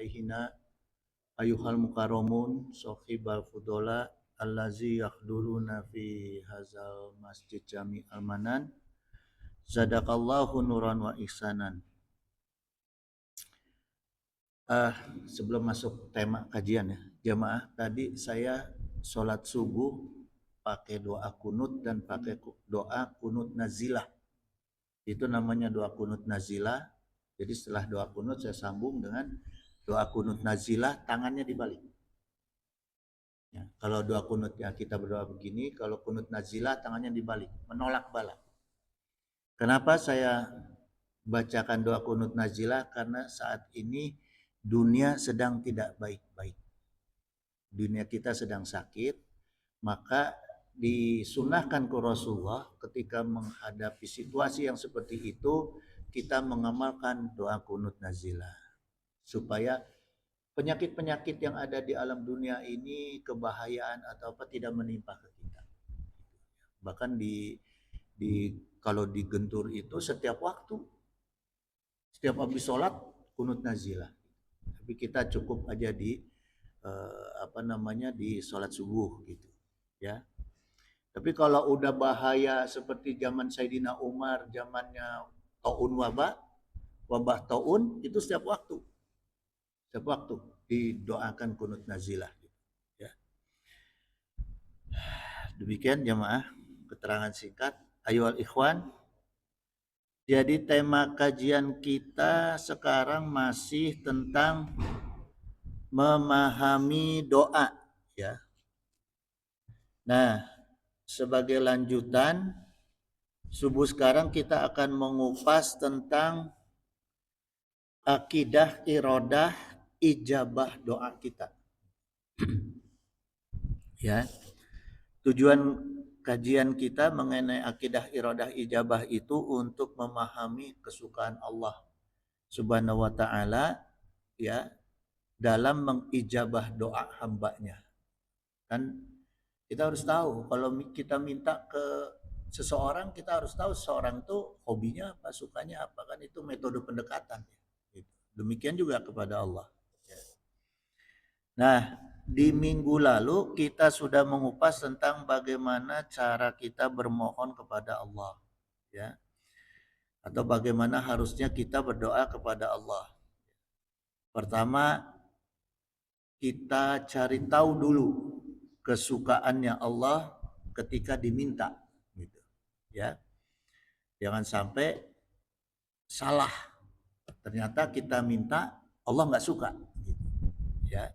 syaihina ayuhal mukarramun sohibal fudola allazi yakhduruna fi hazal masjid jami al-manan zadakallahu nuran wa ihsanan. Sebelum masuk tema kajian ya jamaah, tadi saya sholat subuh pakai doa kunut dan pakai doa kunut nazilah. Itu namanya doa kunut nazilah. Jadi setelah doa kunut saya sambung dengan doa kunut nazilah, tangannya dibalik. Ya, kalau doa kunut ya kita berdoa begini, kalau kunut nazilah tangannya dibalik, menolak bala. Kenapa saya bacakan doa kunut nazilah? Karena saat ini dunia sedang tidak baik-baik. Dunia kita sedang sakit, maka disunahkan ke Rasulullah ketika menghadapi situasi yang seperti itu, kita mengamalkan doa kunut nazilah supaya penyakit-penyakit yang ada di alam dunia ini, kebahayaan atau apa tidak menimpa ke kita. Bahkan kalau digentur itu setiap waktu, setiap habis sholat kunut nazilah. Tapi kita cukup aja di di sholat subuh gitu ya. Tapi kalau udah bahaya seperti zaman Sayyidina Umar, zamannya taun wabah taun, itu setiap waktu didoakan kunut nazilah gitu ya. Demikian jemaah keterangan singkat. Ayyuhal ikhwan, jadi tema kajian kita sekarang masih tentang memahami doa ya. Nah, sebagai lanjutan, subuh sekarang kita akan mengupas tentang akidah irodah ijabah doa kita. Ya. Tujuan kajian kita mengenai akidah irodah ijabah itu untuk memahami kesukaan Allah Subhanahu wa taala ya dalam mengijabah doa hambanya. Kan kita harus tahu kalau kita minta ke seseorang, kita harus tahu seseorang itu hobinya apa, sukanya apa, kan itu metode pendekatan. Demikian juga kepada Allah. Nah, di minggu lalu kita sudah mengupas tentang bagaimana cara kita bermohon kepada Allah, ya, atau bagaimana harusnya kita berdoa kepada Allah. Pertama, kita cari tahu dulu kesukaannya Allah ketika diminta, gitu, ya. Jangan sampai salah. Ternyata kita minta Allah nggak suka, gitu, ya.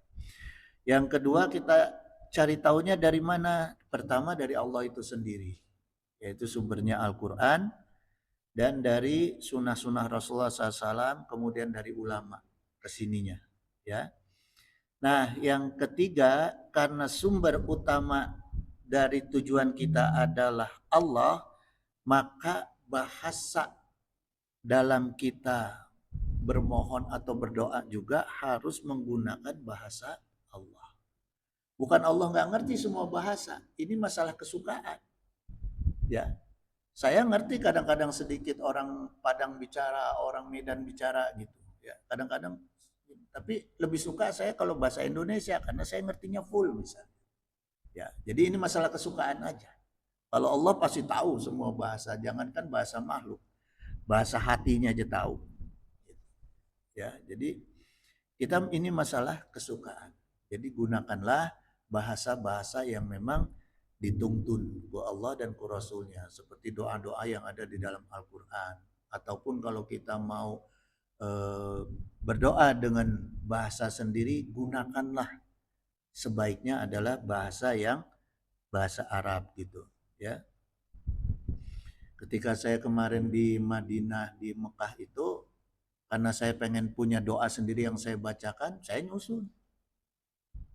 Yang kedua kita cari tahunya dari mana? Pertama dari Allah itu sendiri, yaitu sumbernya Al-Quran dan dari sunnah-sunnah Rasulullah SAW, kemudian dari ulama kesininya. Ya. Nah yang ketiga, karena sumber utama dari tujuan kita adalah Allah, maka bahasa dalam kita bermohon atau berdoa juga harus menggunakan bahasa Allah. Bukan Allah nggak ngerti semua bahasa. Ini masalah kesukaan. Ya, saya ngerti kadang-kadang sedikit orang Padang bicara, orang Medan bicara gitu. Ya, kadang-kadang. Tapi lebih suka saya kalau bahasa Indonesia karena saya ngertinya full misalnya. Ya, jadi ini masalah kesukaan aja. Kalau Allah pasti tahu semua bahasa, jangankan bahasa makhluk, bahasa hatinya aja tahu. Ya, jadi kita ini masalah kesukaan. Jadi gunakanlah bahasa-bahasa yang memang dituntun ku Allah dan ku Rasulnya, seperti doa-doa yang ada di dalam Al-Quran. Ataupun kalau kita mau berdoa dengan bahasa sendiri, gunakanlah sebaiknya adalah bahasa yang bahasa Arab gitu ya. Ketika saya kemarin di Madinah, di Mekah itu, karena saya pengen punya doa sendiri yang saya bacakan, saya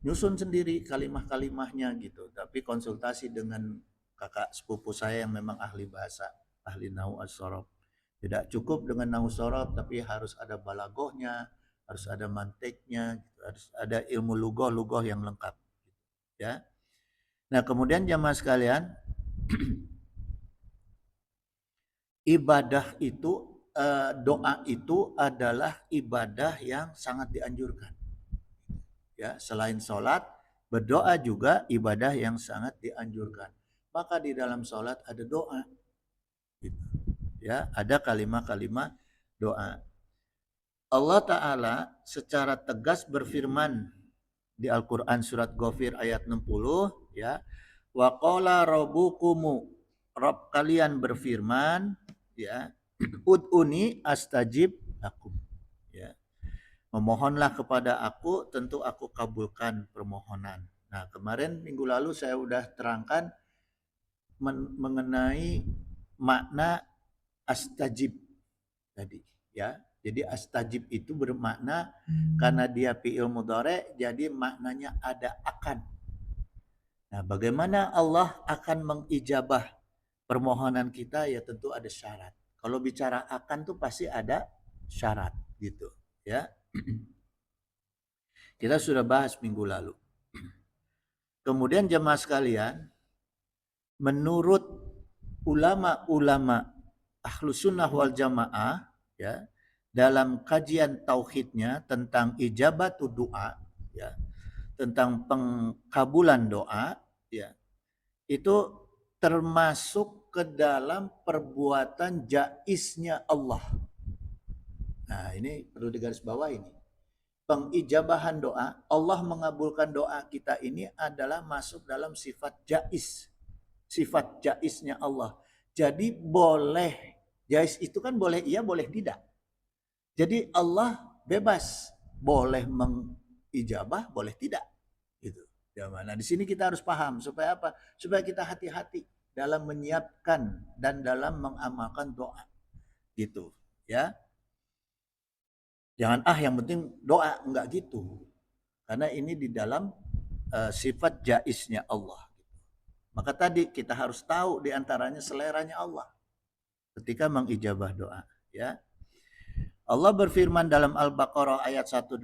nyusun sendiri kalimah-kalimahnya gitu. Tapi konsultasi dengan kakak sepupu saya yang memang ahli bahasa, ahli nahwu as-sorof. Tidak cukup dengan nahwu sorof, tapi harus ada balagohnya, harus ada mantiknya, gitu. Harus ada ilmu lugoh yang lengkap. Ya. Nah kemudian jamaah sekalian, ibadah itu, doa itu adalah ibadah yang sangat dianjurkan. Ya, selain sholat, berdoa juga ibadah yang sangat dianjurkan. Maka di dalam sholat ada doa, gitu. Ya, ada kalimat-kalimat doa. Allah Ta'ala secara tegas berfirman di Al-Quran surat Ghafir ayat 60, ya, wa qala rabbukumu, Rabb kalian berfirman, ya, ud'uni astajib lakum, ya, memohonlah kepada aku, tentu aku kabulkan permohonan. Nah, kemarin minggu lalu saya sudah terangkan mengenai makna astajib tadi, ya. Jadi astajib itu bermakna karena dia fi'il mudhari, jadi maknanya ada akan. Nah, bagaimana Allah akan mengijabah permohonan kita? Ya tentu ada syarat. Kalau bicara akan tuh pasti ada syarat gitu, ya. Kita sudah bahas minggu lalu. Kemudian jemaah sekalian, menurut ulama-ulama Ahlus Sunnah wal Jamaah, ya, dalam kajian tauhidnya tentang ijabatu doa, ya, tentang pengkabulan doa, ya, itu termasuk ke dalam perbuatan jaiznya Allah. Nah, ini perlu digarisbawahi ini. Pengijabahan doa, Allah mengabulkan doa kita ini adalah masuk dalam sifat jaiz. Sifat jaiznya Allah. Jadi boleh, jaiz itu kan boleh iya, boleh tidak. Jadi Allah bebas, boleh mengijabah, boleh tidak. Gitu. Nah, di sini kita harus paham supaya apa? Supaya kita hati-hati dalam menyiapkan dan dalam mengamalkan doa. Gitu, ya. Jangan yang penting doa, enggak gitu. Karena ini di dalam sifat jaiznya Allah. Maka tadi kita harus tahu di antaranya seleranya Allah ketika mengijabah doa, ya. Allah berfirman dalam Al-Baqarah ayat 186,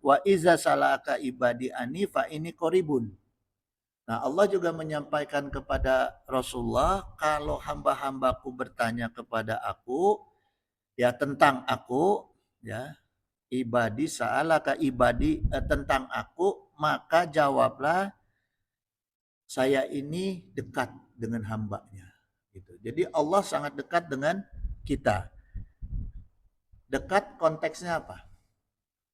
wa iza salaka ibadi ani fa ini koribun. Nah, Allah juga menyampaikan kepada Rasulullah, kalau hamba-hambaku bertanya kepada aku, ya tentang aku, ya, ibadi sa'alaka ibadi tentang aku, maka jawablah saya ini dekat dengan hambanya. Gitu. Jadi Allah sangat dekat dengan kita. Dekat konteksnya apa?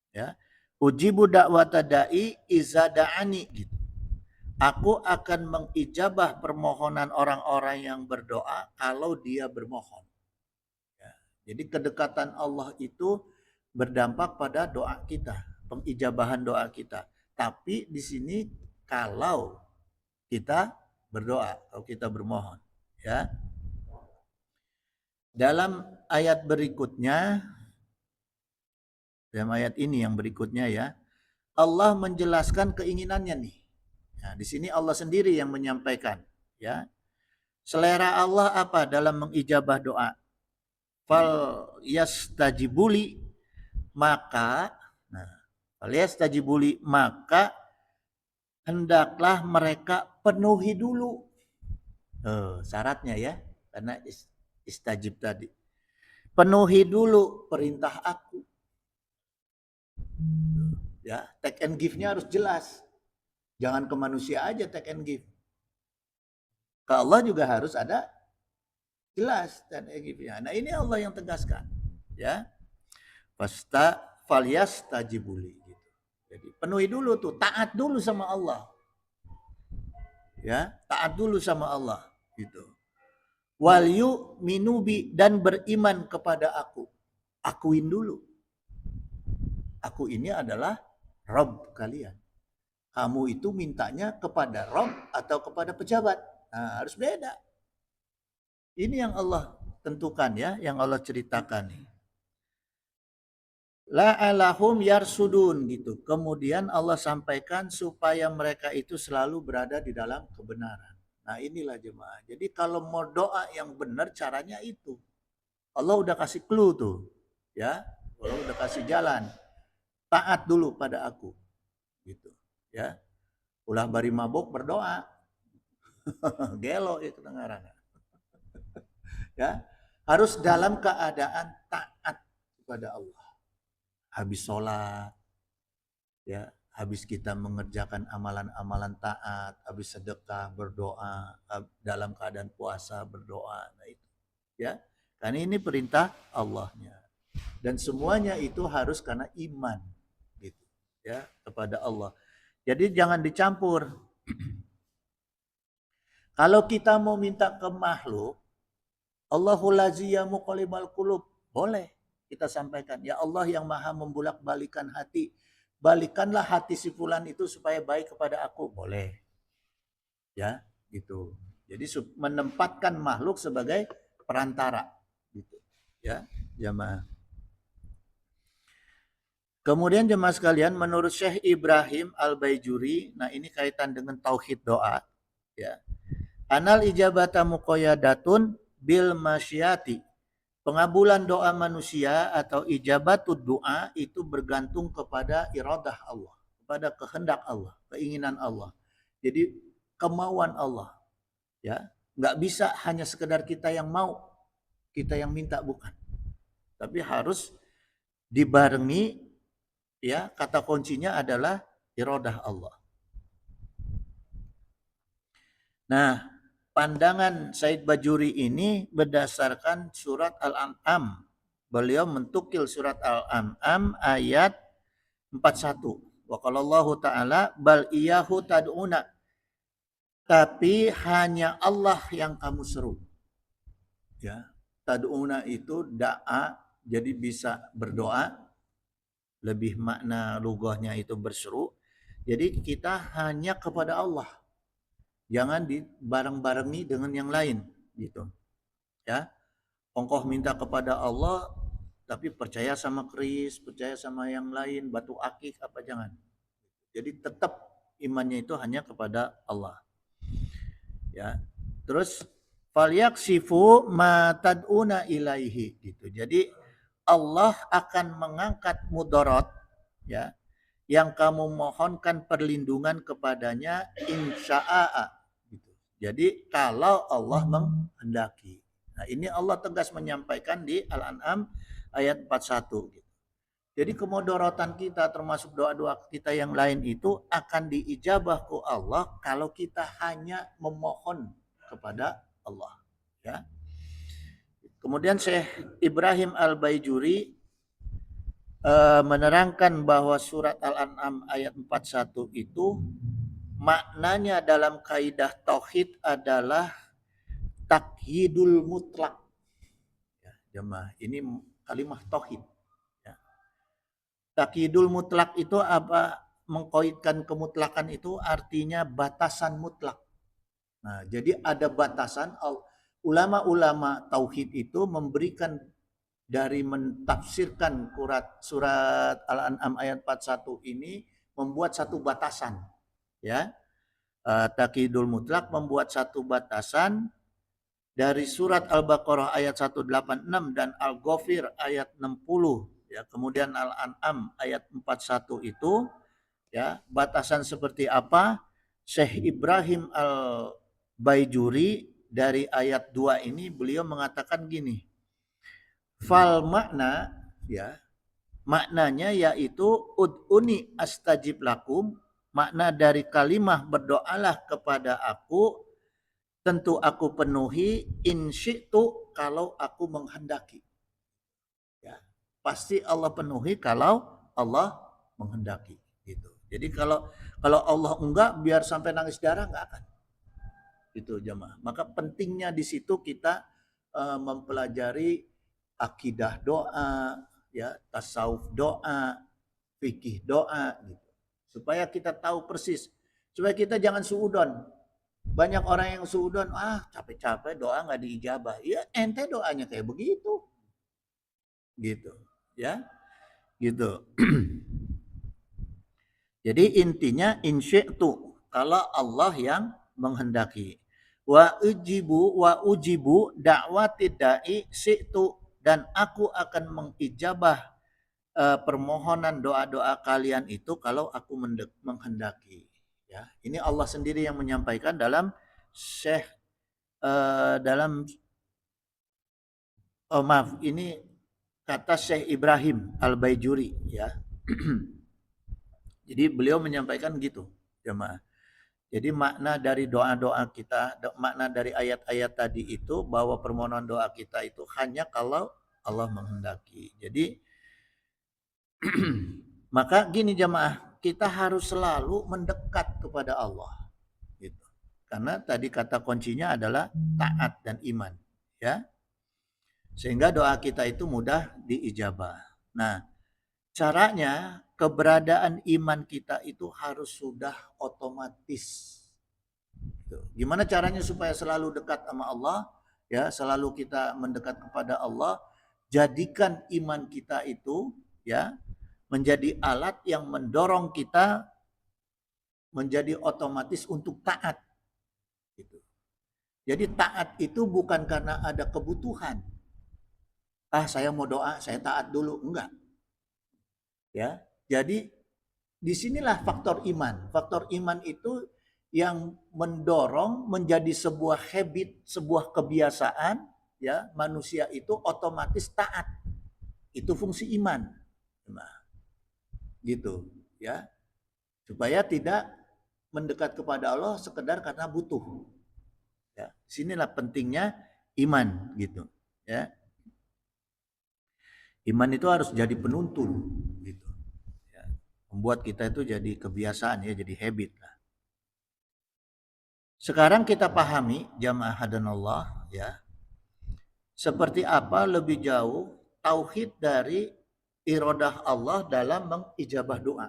Ya, ujibu da'wata da'i iza da'ani, gitu. Aku akan mengijabah permohonan orang-orang yang berdoa kalau dia bermohon. Ya. Jadi kedekatan Allah itu berdampak pada doa kita, pengijabahan doa kita. Tapi di sini kalau kita berdoa, kalau kita bermohon, ya. Dalam ayat berikutnya, dalam ayat ini yang berikutnya, ya, Allah menjelaskan keinginannya nih. Nah, di sini Allah sendiri yang menyampaikan, ya. Selera Allah apa dalam mengijabah doa? Fal yastajibuli, maka, nah, fal yastajibuli, maka hendaklah mereka penuhi dulu. Syaratnya, ya, karena istajib tadi. Penuhi dulu perintah aku. Ya, take and give-nya harus jelas. Jangan ke manusia aja take and give. Ke Allah juga harus ada jelas take and give-nya. Nah, ini Allah yang tegaskan, ya. Fasta falyas tajibuli, gitu. Jadi penuhi dulu tuh, taat dulu sama Allah. Ya, taat dulu sama Allah, gitu. Wal minubi, dan beriman kepada aku. Akuin dulu. Aku ini adalah Rabb kalian. Kamu itu mintanya kepada Rabb atau kepada pejabat. Nah, harus beda. Ini yang Allah tentukan, ya, yang Allah ceritakan nih. La'alahum yarsudun, gitu. Kemudian Allah sampaikan supaya mereka itu selalu berada di dalam kebenaran. Nah, inilah jemaah. Jadi kalau mau doa yang benar caranya itu. Allah udah kasih clue tuh, ya. Allah udah kasih jalan. Taat dulu pada aku. Gitu, ya. Ulah bari mabok berdoa. Gelo itu dengarannya. Ya, harus dalam keadaan taat kepada Allah. Habis sholat, ya, habis kita mengerjakan amalan-amalan taat, habis sedekah, berdoa, dalam keadaan puasa berdoa. Nah itu ya. Karena ini perintah Allahnya. Dan semuanya itu harus karena iman gitu ya kepada Allah. Jadi jangan dicampur. Kalau kita mau minta ke makhluk, Allahul ladzi ya muqallibal qulub, boleh kita sampaikan, ya Allah yang maha membulak-balikan hati, balikanlah hati si fulan itu supaya baik kepada aku, boleh. Ya, gitu. Jadi menempatkan makhluk sebagai perantara gitu. Ya, jamaah. Kemudian jemaah sekalian, menurut Syekh Ibrahim Al-Baijuri, nah ini kaitan dengan tauhid doa, ya. Anal ijabata muqayyadatun bil masyiati. Pengabulan doa manusia atau ijabatud doa itu bergantung kepada iradah Allah, kepada kehendak Allah, keinginan Allah. Jadi kemauan Allah, ya. Nggak bisa hanya sekedar kita yang mau, kita yang minta, bukan. Tapi harus dibarengi, ya, kata kuncinya adalah iradah Allah. Nah, pandangan Said Bajuri ini berdasarkan surat Al-An'am. Beliau mentukil surat Al-An'am ayat 41. Wa qalallahu ta'ala bal iyahu tad'una. Tapi hanya Allah yang kamu seru. Ya, tad'una itu da'a, jadi bisa berdoa. Lebih makna lugahnya itu berseru. Jadi kita hanya kepada Allah. Jangan dibareng-barengi dengan yang lain gitu. Ya. Ongkoh minta kepada Allah tapi percaya sama keris, percaya sama yang lain, batu akik apa, jangan. Jadi tetap imannya itu hanya kepada Allah. Ya. Terus falyaksifu ma tad'una ilaihi gitu. Jadi Allah akan mengangkat mudarat, ya, yang kamu mohonkan perlindungan kepadanya insya'a gitu. Jadi kalau Allah menghendaki. Nah, ini Allah tegas menyampaikan di Al-An'am ayat 41 gitu. Jadi kemudorotan kita termasuk doa-doa kita yang lain itu akan diijabah ke Allah kalau kita hanya memohon kepada Allah, ya. Kemudian Syekh Ibrahim Al-Baijuri menerangkan bahwa surat Al-An'am ayat 41 itu maknanya dalam kaidah tauhid adalah takyidul mutlak. Ya, jemaah, ini kalimat tauhid. Ya. Takyidul mutlak itu apa? Mengkoidkan kemutlakan itu artinya batasan mutlak. Nah, jadi ada batasan. Ulama-ulama tauhid itu memberikan dari mentafsirkan surat Al-An'am ayat 41 ini membuat satu batasan, ya. Takyidul mutlak membuat satu batasan dari surat Al-Baqarah ayat 186 dan Al-Ghafir ayat 60, ya. Kemudian Al-An'am ayat 41 itu, ya, batasan seperti apa? Syekh Ibrahim Al-Baijuri dari ayat 2 ini beliau mengatakan gini. Fal makna, ya, maknanya yaitu ud'uni astajib lakum, makna dari kalimah berdoalah kepada aku, tentu aku penuhi, in syi'tu, kalau aku menghendaki. Ya, pasti Allah penuhi kalau Allah menghendaki gitu. Jadi kalau Allah enggak, biar sampai nangis darah enggak akan. Itu jemaah. Maka pentingnya di situ kita mempelajari akidah doa, ya, tasawuf doa, fikih doa gitu. Supaya kita tahu persis, supaya kita jangan suudon. Banyak orang yang suudon, capek-capek doa nggak diijabah. Ya ente doanya kayak begitu. Gitu, ya. Gitu. Jadi intinya insyi'tu, kalau Allah yang menghendaki. Wa ujibu da'wati da'i syi'tu, dan aku akan mengijabah permohonan doa-doa kalian itu kalau aku menghendaki, ya. Ini Allah sendiri yang menyampaikan dalam Syekh ini kata Syekh Ibrahim Al-Baijuri, ya. Jadi beliau menyampaikan gitu, jemaah. Jadi makna dari doa-doa kita, makna dari ayat-ayat tadi itu bahwa permohonan doa kita itu hanya kalau Allah menghendaki. Jadi maka gini jemaah, kita harus selalu mendekat kepada Allah gitu. Karena tadi kata kuncinya adalah taat dan iman, ya. Sehingga doa kita itu mudah diijabah. Nah, caranya keberadaan iman kita itu harus sudah otomatis. Gimana caranya supaya selalu dekat sama Allah? Ya, selalu kita mendekat kepada Allah. Jadikan iman kita itu ya menjadi alat yang mendorong kita menjadi otomatis untuk taat. Gitu. Jadi taat itu bukan karena ada kebutuhan. Saya mau doa, saya taat dulu. Enggak. Ya, jadi disinilah faktor iman. Faktor iman itu yang mendorong menjadi sebuah habit, sebuah kebiasaan, ya manusia itu otomatis taat. Itu fungsi iman, nah, gitu, ya supaya tidak mendekat kepada Allah sekedar karena butuh. Ya, sinilah pentingnya iman, gitu, ya. Iman itu harus jadi penuntun, gitu. Ya, membuat kita itu jadi kebiasaan, ya, jadi habit lah. Sekarang kita pahami jamaah hadanallah, ya. Seperti apa lebih jauh tauhid dari iradah Allah dalam mengijabah doa.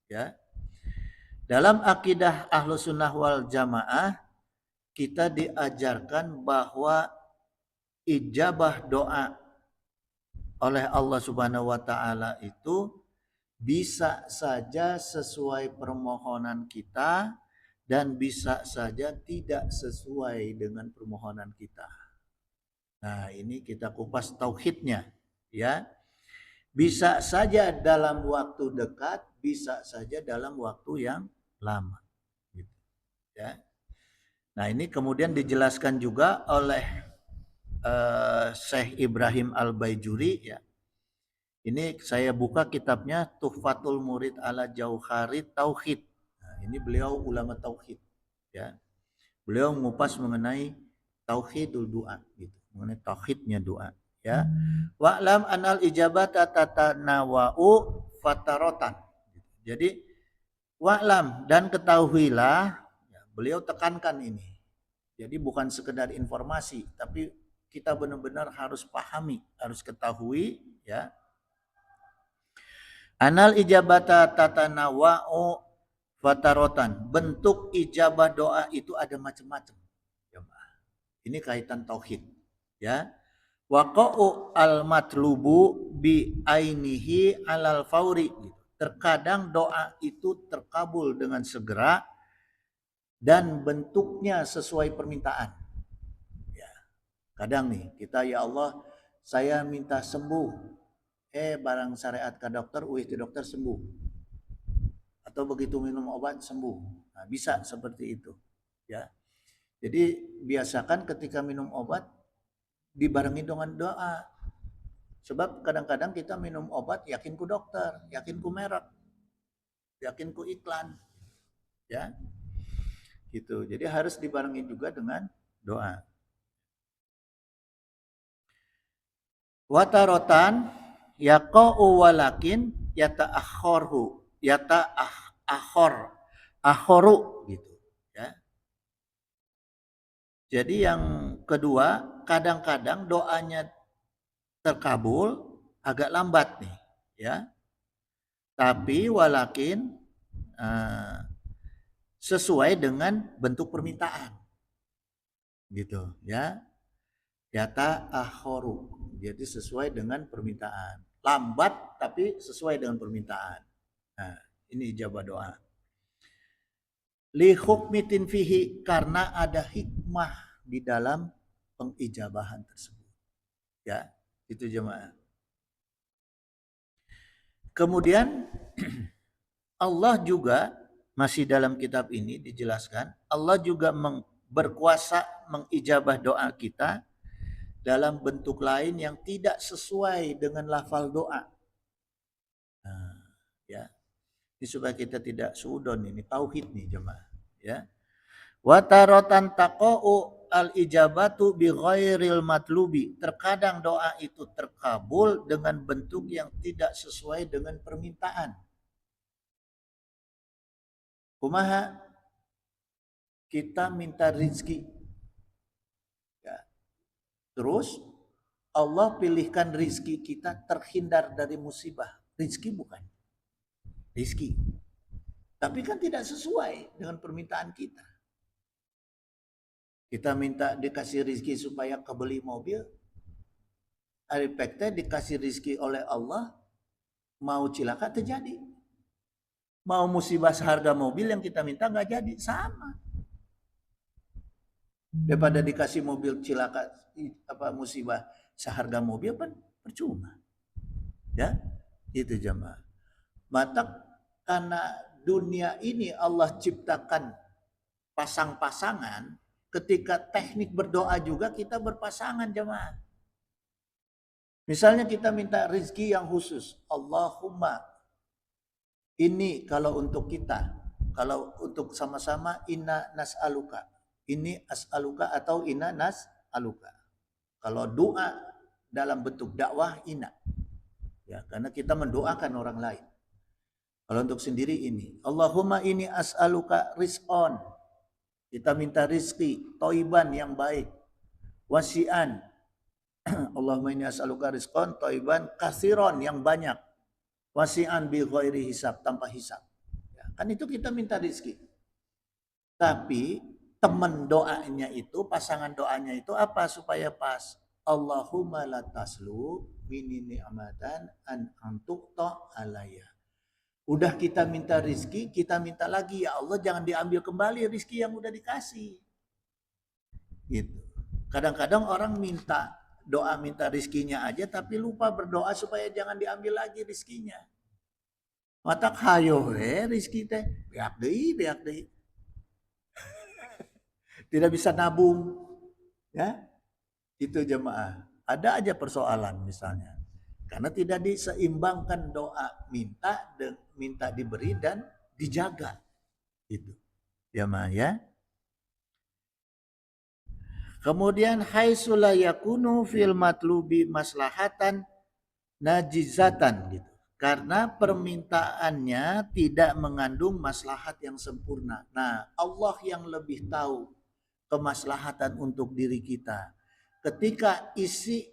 Ya. Dalam akidah Ahlus Sunnah wal Jamaah kita diajarkan bahwa ijabah doa oleh Allah Subhanahu wa taala itu bisa saja sesuai permohonan kita dan bisa saja tidak sesuai dengan permohonan kita. Nah, ini kita kupas tauhidnya, ya. Bisa saja dalam waktu dekat, bisa saja dalam waktu yang lama. Gitu, ya. Nah, ini kemudian dijelaskan juga oleh Syekh Ibrahim Al-Baijuri, ya. Ini saya buka kitabnya Tuhfatul Murid ala Jauhari Tauhid. Nah, ini beliau ulama tauhid, ya. Beliau mengupas mengenai tauhidul doa, gitu, mengenai tauhidnya doa, ya. Wa'lam anal ijabata tatanawa'u fatarotan. Jadi wa'lam dan ketahuilah, ya, beliau tekankan ini. Jadi bukan sekedar informasi, tapi kita benar-benar harus pahami, harus ketahui, ya. Anal ijabata tatanawa'u fatarotan. Bentuk ijabah doa itu ada macam-macam. Ini kaitan tauhid, ya. Waqa'u al-matlubu bi ainihi alal fauri. Terkadang doa itu terkabul dengan segera dan bentuknya sesuai permintaan. Ya. Kadang nih kita, ya Allah, saya minta sembuh. Barang syariat ke dokter, itu dokter sembuh. Atau begitu minum obat sembuh. Nah, bisa seperti itu, ya. Jadi biasakan ketika minum obat dibarengi dengan doa. Sebab kadang-kadang kita minum obat yakin ku dokter, yakin ku merek, yakin ku iklan, ya. Gitu. Jadi harus dibarengi juga dengan doa. Watarotan yaqa'u walakin akhoru gitu, ya. Jadi yang kedua, kadang-kadang doanya terkabul agak lambat nih, ya. Tapi walakin sesuai dengan bentuk permintaan. Gitu, ya. Yata akhoru. Jadi sesuai dengan permintaan. Lambat tapi sesuai dengan permintaan. Nah, ini ijabah doa. Li hukmitin fihi, karena ada hikmah di dalam pengijabahan tersebut. Ya, itu jemaah. Kemudian Allah juga masih dalam kitab ini dijelaskan, Allah juga berkuasa mengijabah doa kita dalam bentuk lain yang tidak sesuai dengan lafal doa. Nah, ya. Ini supaya kita tidak suudon, ini tauhid nih jemaah, ya. Wa taratan taqa'u al-ijabatu bi ghairil matlubi. Terkadang doa itu terkabul dengan bentuk yang tidak sesuai dengan permintaan. Kumaha kita minta rizki, ya. Terus Allah pilihkan rizki kita terhindar dari musibah. Rizki bukan rizki, tapi kan tidak sesuai dengan permintaan kita. Kita minta dikasih rizki supaya kebeli mobil, efeknya dikasih rizki oleh Allah, mau cilaka terjadi. Mau musibah seharga mobil yang kita minta nggak jadi, sama. Daripada dikasih mobil cilaka musibah seharga mobil kan percuma. Ya, itu jemaah. Mata karena dunia ini Allah ciptakan pasang-pasangan, ketika teknik berdoa juga kita berpasangan jemaah. Misalnya kita minta rezeki yang khusus, Allahumma ini kalau untuk kita, kalau untuk sama-sama inna nas'aluka. Ini as'aluka atau inna nas'aluka. Kalau doa dalam bentuk dakwah inna. Ya, karena kita mendoakan orang lain. Kalau untuk sendiri ini, Allahumma ini as'aluka rizqan. Kita minta rizki, toiban yang baik. Wasi'an. Allahumma ini as'aluka rizqan, toiban, kasiron yang banyak. Wasi'an bi ghairi hisab, tanpa hisab. Ya, kan itu kita minta rizki. Tapi teman doanya itu, pasangan doanya itu apa supaya pas? Allahumma la taslu mini ni'matan an antukta alaya. Udah kita minta rizki, kita minta lagi, ya Allah jangan diambil kembali rizki yang udah dikasih. Gitu. Kadang-kadang orang minta doa minta rizkinya aja tapi lupa berdoa supaya jangan diambil lagi rizkinya. Matak hayo rizki teh beak deui. Tidak bisa nabung. Ya. Itu jemaah. Ada aja persoalan misalnya. Karena tidak diseimbangkan doa minta diberi dan dijaga. Itu. Jemaah ya. Kemudian haitsula yakunu fil matlubi maslahatan najizatan gitu. Karena permintaannya tidak mengandung maslahat yang sempurna. Nah, Allah yang lebih tahu kemaslahatan untuk diri kita. Ketika isi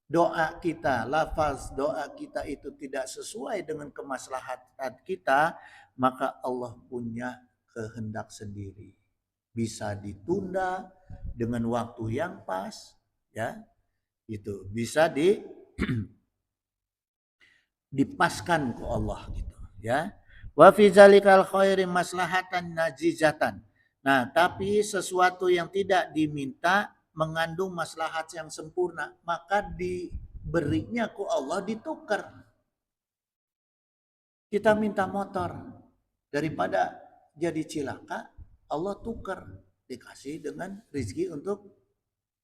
doa kita, lafaz doa kita itu tidak sesuai dengan kemaslahatan kita, maka Allah punya kehendak sendiri. Bisa ditunda dengan waktu yang pas, ya. Itu bisa dipaskan ke Allah gitu, ya. Wa fi zalikal khairi maslahatan najizatan. Nah, tapi sesuatu yang tidak diminta mengandung maslahat yang sempurna, maka diberinya ku Allah ditukar. Kita minta motor, daripada jadi cilaka, Allah tukar, dikasih dengan rezeki untuk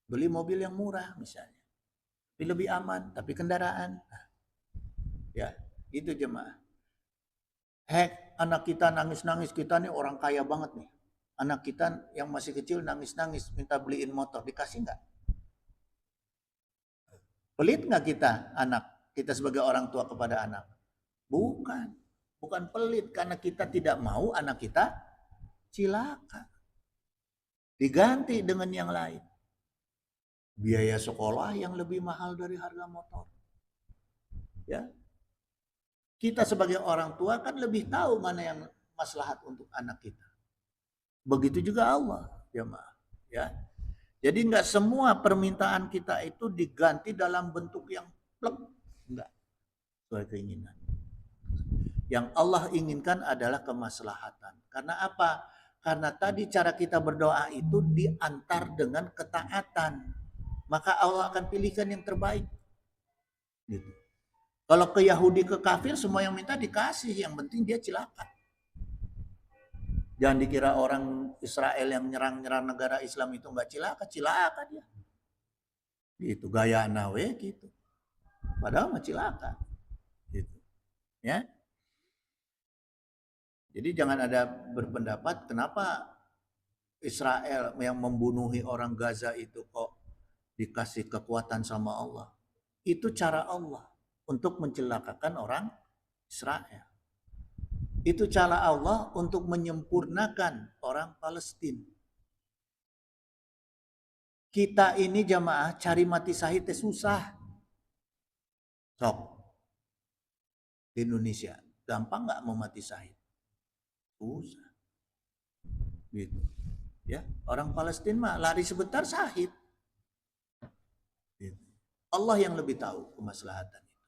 beli mobil yang murah misalnya. Tapi lebih aman, tapi kendaraan. Nah, ya, itu jemaah. Anak kita nangis-nangis, kita nih orang kaya banget nih. Anak kita yang masih kecil nangis-nangis minta beliin motor, dikasih nggak? Pelit nggak kita anak? Kita sebagai orang tua kepada anak? Bukan. Bukan pelit karena kita tidak mau anak kita cilaka. Diganti dengan yang lain. Biaya sekolah yang lebih mahal dari harga motor. Ya. Kita sebagai orang tua kan lebih tahu mana yang maslahat untuk anak kita. Begitu juga Allah, jemaah. Ya. Jadi enggak semua permintaan kita itu diganti dalam bentuk yang plek, enggak sesuai keinginan. Yang Allah inginkan adalah kemaslahatan. Karena apa? Karena tadi cara kita berdoa itu diantar dengan ketaatan. Maka Allah akan pilihkan yang terbaik. Gitu. Kalau ke Yahudi, ke kafir, semua yang minta dikasih. Yang penting dia cilaka. Jangan dikira orang Israel yang nyerang-nyerang negara Islam itu nggak cilaka. Cilaka dia. Gitu, gaya nawe gitu. Padahal mah cilaka. Gitu. Ya. Jadi jangan ada berpendapat kenapa Israel yang membunuhi orang Gaza itu kok dikasih kekuatan sama Allah. Itu cara Allah untuk mencelakakan orang Israel. Itu cara Allah untuk menyempurnakan orang Palestina. Kita ini jamaah cari mati syahid susah. Sok di Indonesia gampang nggak mau mati syahid? Susah. Gitu. Ya, orang Palestina mah lari sebentar syahid. Gitu. Allah yang lebih tahu kemaslahatan itu.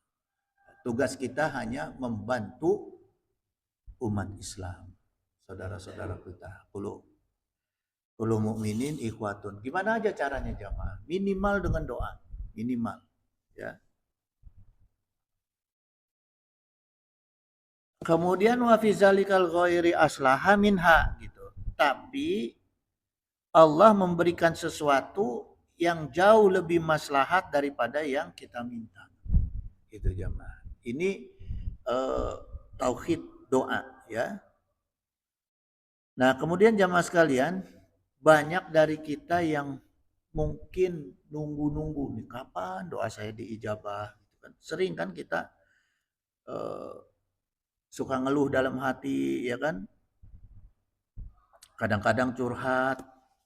Tugas kita hanya membantu umat Islam, saudara-saudara kita. Kulo mukminin ikhwatun. Gimana aja caranya jamaah? Minimal dengan doa, minimal, ya. Kemudian wa fi zalikal ghairi aslaha minha gitu. Tapi Allah memberikan sesuatu yang jauh lebih maslahat daripada yang kita minta. Gitu jamaah. Ini tauhid doa ya. Nah, kemudian jamaah sekalian, banyak dari kita yang mungkin nunggu-nunggu nih kapan doa saya diijabah gitu kan. Sering kan kita suka ngeluh dalam hati ya kan. Kadang-kadang curhat,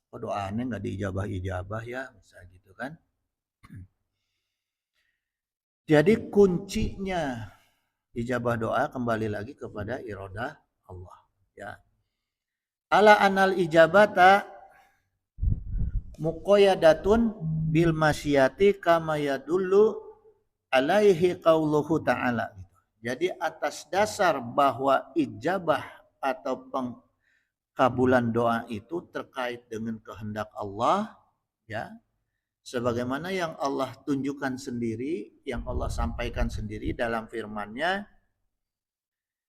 oh doanya nggak diijabah-ijabah ya, misalnya gitu kan. Jadi kuncinya ijabah doa kembali lagi kepada iradah Allah ya. Ala anal ijabata muqayyadatun bil masyiyati kama yadullu alaihi qauluhu ta'ala. Jadi atas dasar bahwa ijabah atau pengkabulan doa itu terkait dengan kehendak Allah ya. Sebagaimana yang Allah tunjukkan sendiri, yang Allah sampaikan sendiri dalam firman-Nya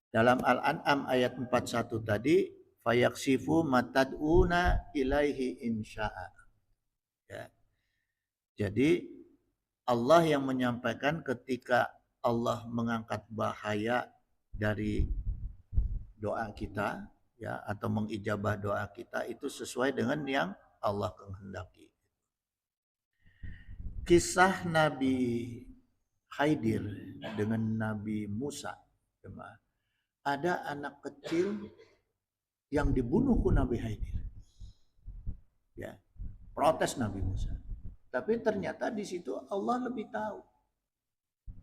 dalam Al-An'am ayat 41 tadi, fayaksifu matad'una ilaihi insya'a. Ya. Jadi Allah yang menyampaikan ketika Allah mengangkat bahaya dari doa kita ya atau mengijabah doa kita itu sesuai dengan yang Allah kehendaki. Kisah Nabi Khidir dengan Nabi Musa. Ada anak kecil yang dibunuh ku Nabi Khidir. Ya, protes Nabi Musa. Tapi ternyata di situ Allah lebih tahu.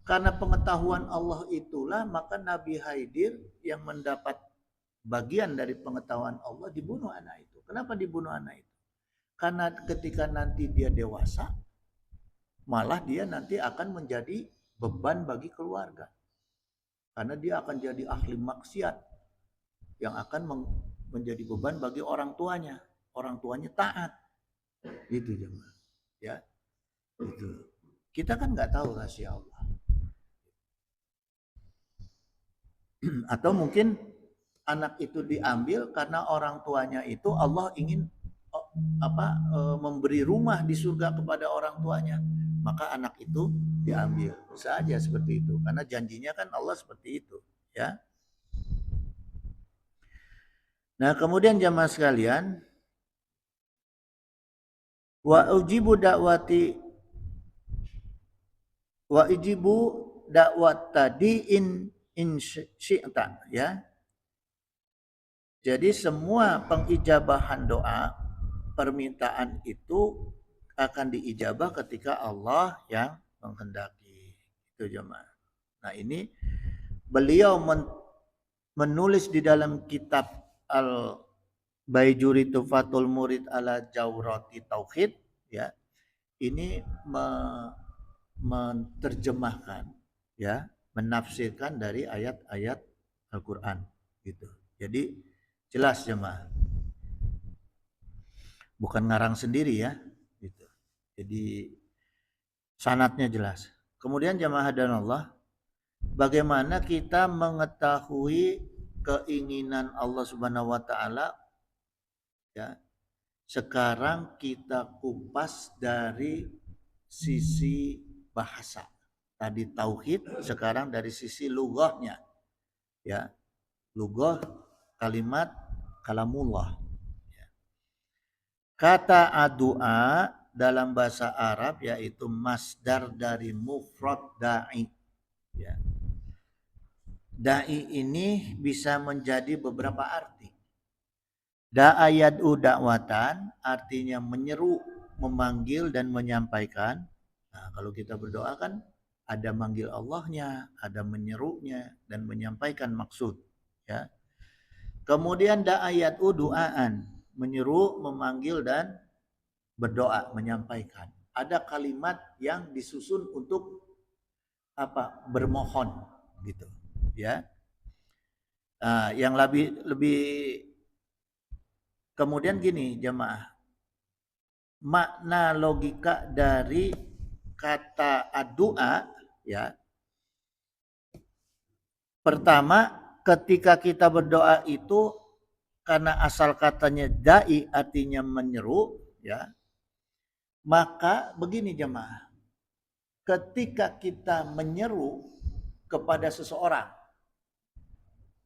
Karena pengetahuan Allah itulah maka Nabi Khidir yang mendapat bagian dari pengetahuan Allah dibunuh anak itu. Kenapa dibunuh anak itu? Karena ketika nanti dia dewasa, malah dia nanti akan menjadi beban bagi keluarga. Karena dia akan jadi ahli maksiat yang akan menjadi beban bagi orang tuanya. Orang tuanya taat. Itu jemaah. Ya. Itu. Kita kan nggak tahu rahasia Allah. Atau mungkin anak itu diambil karena orang tuanya itu Allah ingin memberi rumah di surga kepada orang tuanya, maka anak itu diambil saja seperti itu karena janjinya kan Allah seperti itu ya. Nah kemudian jamaah sekalian, wa ujibu dakwati wa ujibu dakwat tadi in syi'ta ya. Jadi semua pengijabahan doa permintaan itu akan diijabah ketika Allah yang menghendaki. Itu jemaah. Nah ini beliau menulis di dalam kitab Al Baijuri Tufatul Murid ala Jawrati Tauhid ya. Ini menerjemahkan ya, menafsirkan dari ayat-ayat Al-Qur'an gitu. Jadi jelas jemaah. Bukan ngarang sendiri ya gitu. Jadi sanadnya jelas. Kemudian jamaah dan Allah, bagaimana kita mengetahui keinginan Allah Subhanahu wa taala ya. Sekarang kita kupas dari sisi bahasa. Tadi tauhid, sekarang dari sisi lughahnya. Ya. Lughah kalimat kalamullah. Kata addu'a dalam bahasa Arab yaitu masdar dari mufrad da'i. Ya. Da'i ini bisa menjadi beberapa arti. Da'a yad'u da'watan artinya menyeru, memanggil dan menyampaikan. Nah, kalau kita berdoa kan ada manggil Allahnya, ada menyerunya dan menyampaikan maksud. Ya. Kemudian da'a yad'u du'aan, menyeru, memanggil dan berdoa, menyampaikan. Ada kalimat yang disusun untuk apa? Bermohon gitu, ya. Yang lebih kemudian gini jemaah, makna logika dari kata doa, ya. Pertama, ketika kita berdoa itu karena asal katanya dai artinya menyeru, ya. Maka begini jemaah, ketika kita menyeru kepada seseorang,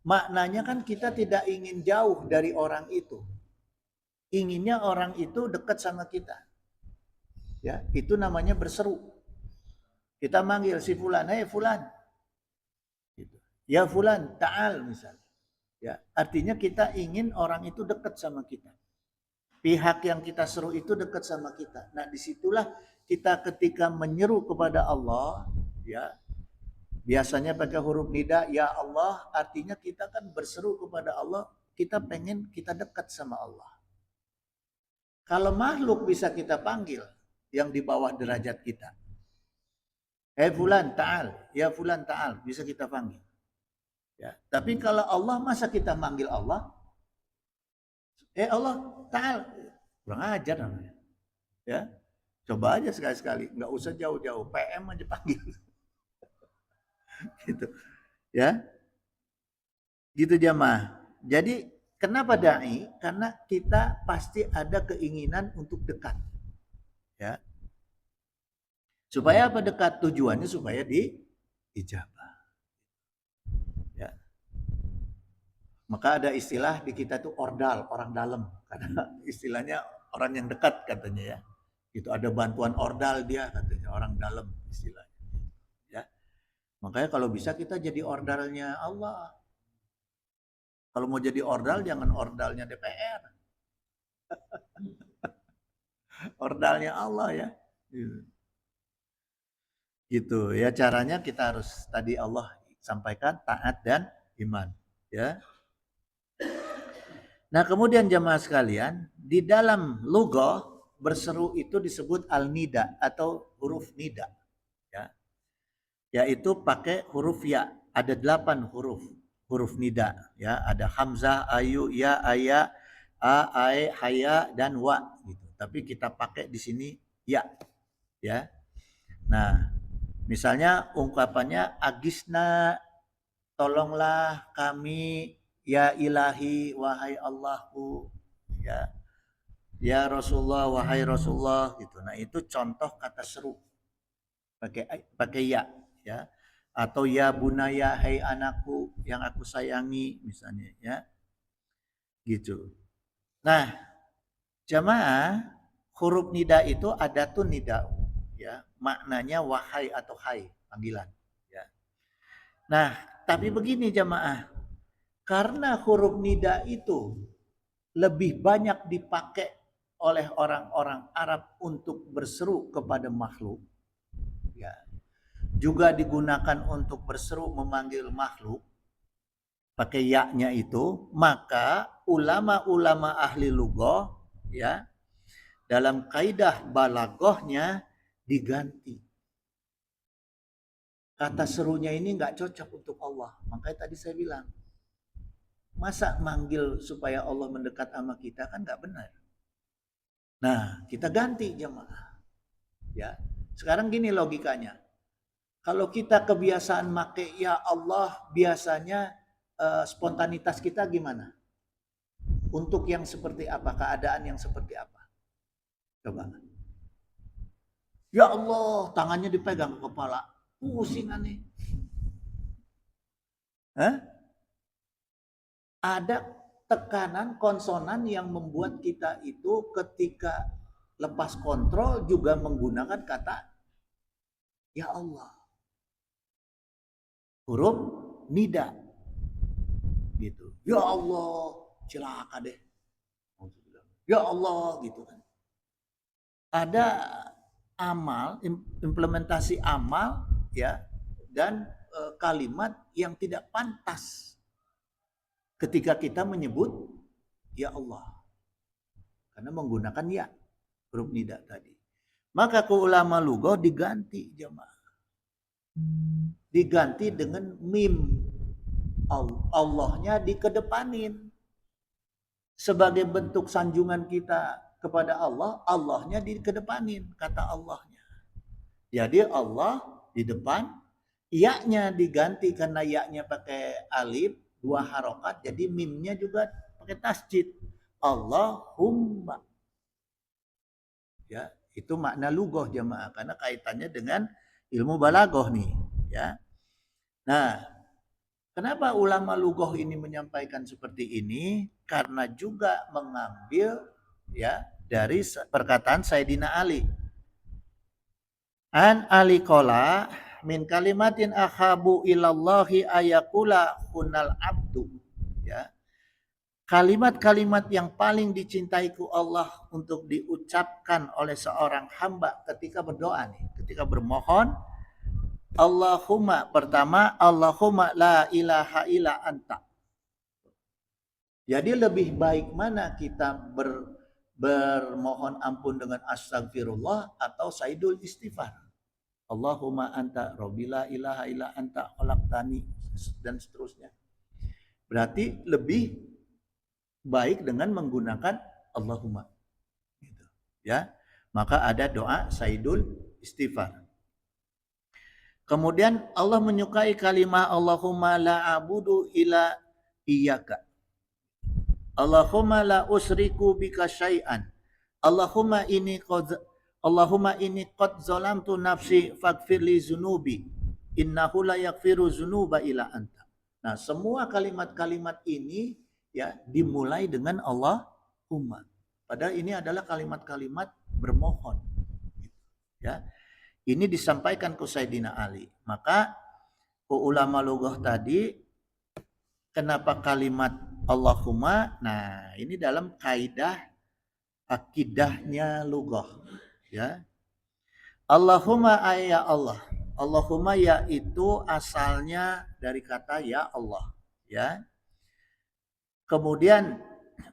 maknanya kan kita tidak ingin jauh dari orang itu. Inginnya orang itu dekat sama kita. Ya, itu namanya berseru. Kita manggil si fulan, "Hei fulan." Gitu. Ya fulan, ta'al misalnya. Ya, artinya kita ingin orang itu dekat sama kita. Pihak yang kita seru itu dekat sama kita. Nah, disitulah kita ketika menyeru kepada Allah, ya, biasanya pakai huruf nida, ya Allah, artinya kita kan berseru kepada Allah, kita pengen kita dekat sama Allah. Kalau makhluk bisa kita panggil yang di bawah derajat kita. Fulan ta'al, ya fulan ta'al, bisa kita panggil. Ya, tapi kalau Allah masa kita manggil Allah? Allah ta'al, kurang ajar namanya. Ya, coba aja sekali-sekali, nggak usah jauh-jauh, PM aja panggil. Gitu. Ya. Gitu jamaah. Jadi kenapa dai? Karena kita pasti ada keinginan untuk dekat. Ya. Supaya apa dekat? Tujuannya supaya diijabah. Ya. Maka ada istilah di kita tuh ordal, orang dalam. Karena istilahnya orang yang dekat katanya ya. Itu ada bantuan ordal dia katanya, orang dalam istilahnya. Ya. Makanya kalau bisa kita jadi ordalnya Allah. Kalau mau jadi ordal jangan ordalnya DPR. Ordalnya Allah ya. Gitu ya, caranya kita harus tadi Allah sampaikan taat dan iman, ya. Nah, kemudian jemaah sekalian, di dalam lugah berseru itu disebut al-nida atau huruf nida, ya. Yaitu pakai huruf ya. Ada 8 huruf nida, ya. Ada hamzah, ayu, ya, aya, a, ae, haya dan wa gitu. Tapi kita pakai di sini ya, ya. Nah, misalnya ungkapannya agisna, tolonglah kami ya ilahi wahai Allahku, ya. Ya Rasulullah wahai Rasulullah gitu. Nah, itu contoh kata seru. Pakai ya, ya. Atau ya bunaya hai anakku yang aku sayangi misalnya, ya. Gitu. Nah, jamaah huruf nida itu ada tuh nida, ya. Maknanya wahai atau hai, panggilan, ya. Nah, tapi begini jamaah, karena huruf nida itu lebih banyak dipakai oleh orang-orang Arab untuk berseru kepada makhluk, ya. Juga digunakan untuk berseru memanggil makhluk, pakai ya-nya itu, maka ulama-ulama ahli lugah, ya, dalam kaidah balaghahnya diganti. Kata serunya ini nggak cocok untuk Allah. Makanya tadi saya bilang, masa manggil supaya Allah mendekat sama kita kan nggak benar. Nah, kita ganti jemaah. Ya, sekarang gini logikanya. Kalau kita kebiasaan make ya Allah, biasanya spontanitas kita gimana? Untuk yang seperti apa? Keadaan yang seperti apa? Coba. Ya Allah, tangannya dipegang ke kepala. Pusing aneh. Hah? Ada tekanan konsonan yang membuat kita itu ketika lepas kontrol juga menggunakan kata ya Allah. Huruf nida gitu. Ya Allah, celaka deh. Ya Allah gitu kan. Ada amal, implementasi amal ya, dan kalimat yang tidak pantas ketika kita menyebut ya Allah. Karena menggunakan ya, huruf nida tadi. Maka ke ulama lugah diganti jemaah. Diganti dengan mim. Allahnya dikedepanin. Sebagai bentuk sanjungan kita kepada Allah, Allahnya dikedepanin, kata Allahnya. Jadi Allah di depan, ya-nya diganti karena ya-nya pakai alif, 2 harokat, jadi mimnya juga pakai tasjid. Allahumma. Ya, itu makna lughah jemaah karena kaitannya dengan ilmu balaghah nih, ya. Nah, kenapa ulama lughah ini menyampaikan seperti ini? Karena juga mengambil ya dari perkataan Sayyidina Ali. An Ali qala min kalimatin akhabu ilallahi ayakula kunal abdu. Ya. Kalimat-kalimat yang paling dicintaiku Allah untuk diucapkan oleh seorang hamba ketika berdoa nih, ketika bermohon. Allahumma, pertama Allahumma la ilaha illa anta. Jadi lebih baik mana kita bermohon ampun dengan astagfirullah atau sayyidul istighfar. Allahumma anta rabbi la ilaha illa anta khalaqtani dan seterusnya. Berarti lebih baik dengan menggunakan Allahumma. Gitu. Ya. Maka ada doa sayyidul istighfar. Kemudian Allah menyukai kalimat Allahumma la abudu ila iyyaka. Allahumma la usriku bika syai'an. Allahumma inni qad zalamtu nafsi faghfir li dzunubi. Innahu la yaghfiru dzunuba illa anta. Nah, semua kalimat-kalimat ini ya dimulai dengan Allahumma. Padahal ini adalah kalimat-kalimat bermohon. Ya. Ini disampaikan ke Sayyidina Ali. Maka ulama lughah tadi kenapa kalimat Allahumma? Nah, ini dalam kaidah akidahnya lughah, ya. Allahumma ya Allah. Allahumma yaitu asalnya dari kata ya Allah, ya. Kemudian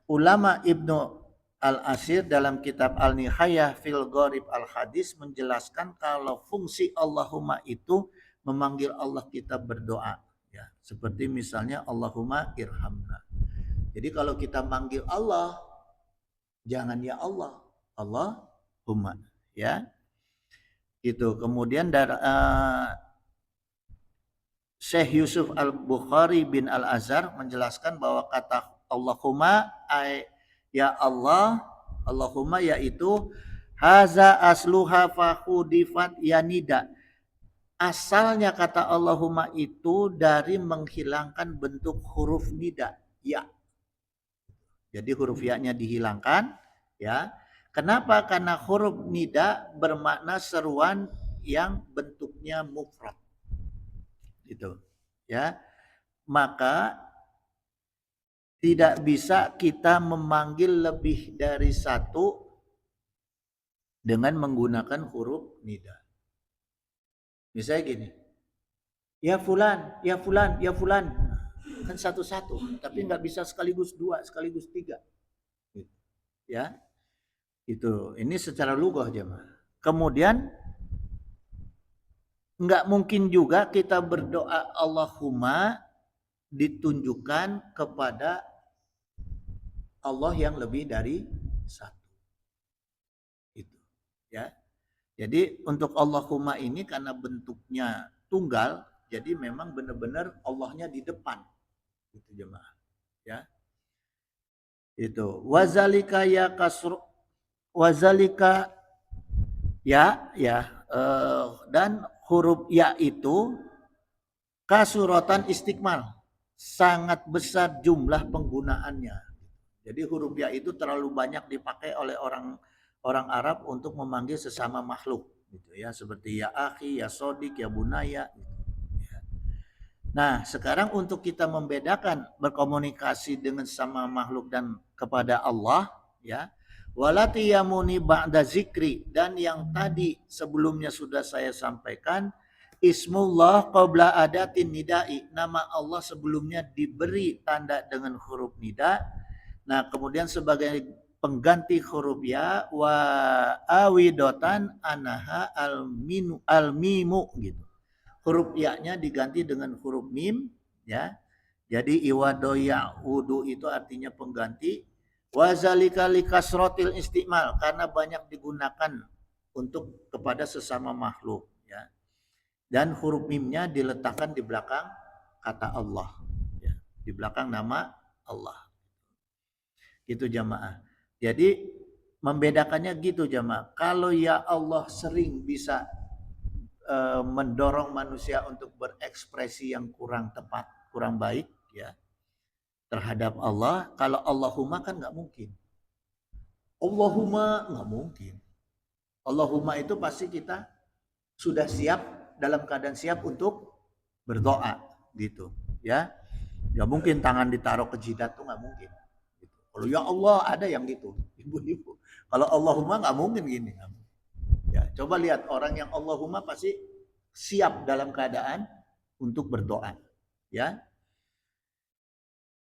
ulama Ibnu Al-Asir dalam kitab Al-Nihayah fil Gharib Al-Hadis menjelaskan kalau fungsi Allahumma itu memanggil Allah kita berdoa, ya. Seperti misalnya Allahumma irhamna. Jadi kalau kita manggil Allah, jangan ya Allah, Allahumma, ya. Itu. Kemudian dari Syekh Yusuf Al-Bukhari bin Al-Azhar menjelaskan bahwa kata Allahumma ya Allah, Allahumma yaitu haza asluha fahudifat yanida. Asalnya kata Allahumma itu dari menghilangkan bentuk huruf nida, ya. Jadi huruf ya-nya dihilangkan, ya. Kenapa? Karena huruf nida bermakna seruan yang bentuknya mufrad. Itu, ya. Maka tidak bisa kita memanggil lebih dari satu dengan menggunakan huruf nida. Misalnya gini, ya fulan, ya fulan, ya fulan. Kan satu-satu, tapi nggak bisa sekaligus 2, sekaligus 3. Ya, itu. Ini secara lughah jemaah. Kemudian nggak mungkin juga kita berdoa Allahumma ditunjukkan kepada Allah yang lebih dari satu. Itu, ya. Jadi untuk Allahumma ini karena bentuknya tunggal, jadi memang benar-benar Allahnya di depan. Itu jemaah, ya. Itu. Wazalika ya kasru wazalika ya dan huruf ya itu kasuratan istiqmal, sangat besar jumlah penggunaannya. Jadi huruf ya itu terlalu banyak dipakai oleh orang Arab untuk memanggil sesama makhluk gitu ya, seperti ya akhi, ya sodik, ya bunaya gitu. Nah, sekarang untuk kita membedakan berkomunikasi dengan sama makhluk dan kepada Allah, ya. Walati yamuni ba'da zikri, dan yang tadi sebelumnya sudah saya sampaikan, ismullah qabla adatin nidai, nama Allah sebelumnya diberi tanda dengan huruf nida. Nah, kemudian sebagai pengganti huruf ya, wa awidotan anaha al mimu gitu. Huruf ya-nya diganti dengan huruf mim, ya. Jadi iwadoya wudu itu artinya pengganti. Wazalika likasrotil istimal, karena banyak digunakan untuk kepada sesama makhluk, ya. Dan huruf mimnya diletakkan di belakang kata Allah, ya. Di belakang nama Allah. Itu jamaah. Jadi membedakannya gitu jamaah. Kalau ya Allah sering bisa mendorong manusia untuk berekspresi yang kurang tepat, kurang baik, ya, terhadap Allah. Kalau Allahumma kan nggak mungkin. Allahumma nggak mungkin. Allahumma itu pasti kita sudah siap, dalam keadaan siap untuk berdoa gitu, ya. Nggak mungkin tangan ditaruh ke jidat tuh nggak mungkin. Gitu. Kalau ya Allah ada yang gitu, ibu-ibu. Kalau Allahumma nggak mungkin gini. Ya, coba lihat orang yang Allahumma pasti siap dalam keadaan untuk berdoa, ya.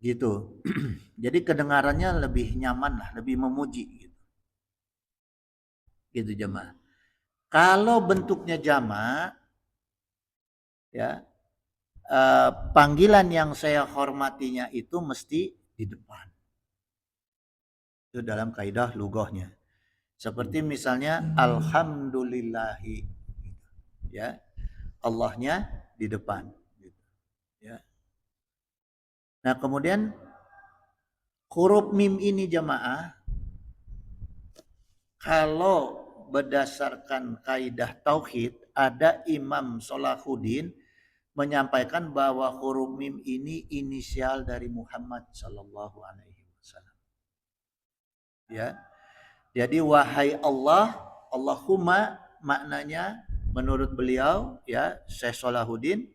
Gitu. Jadi kedengarannya lebih nyaman lah, lebih memuji gitu. Gitu jemaah. Kalau bentuknya jamak, ya, panggilan yang saya hormatinya itu mesti di depan. Itu dalam kaidah lughahnya. Seperti misalnya alhamdulillahi, ya, Allahnya di depan, ya. Nah kemudian huruf mim ini jamaah, kalau berdasarkan kaidah tauhid, ada Imam Salahuddin menyampaikan bahwa huruf mim ini inisial dari Muhammad Sallallahu Alaihi Wasallam. Ya, jadi wahai Allah, Allahumma maknanya menurut beliau, ya, Syekh Salahuddin,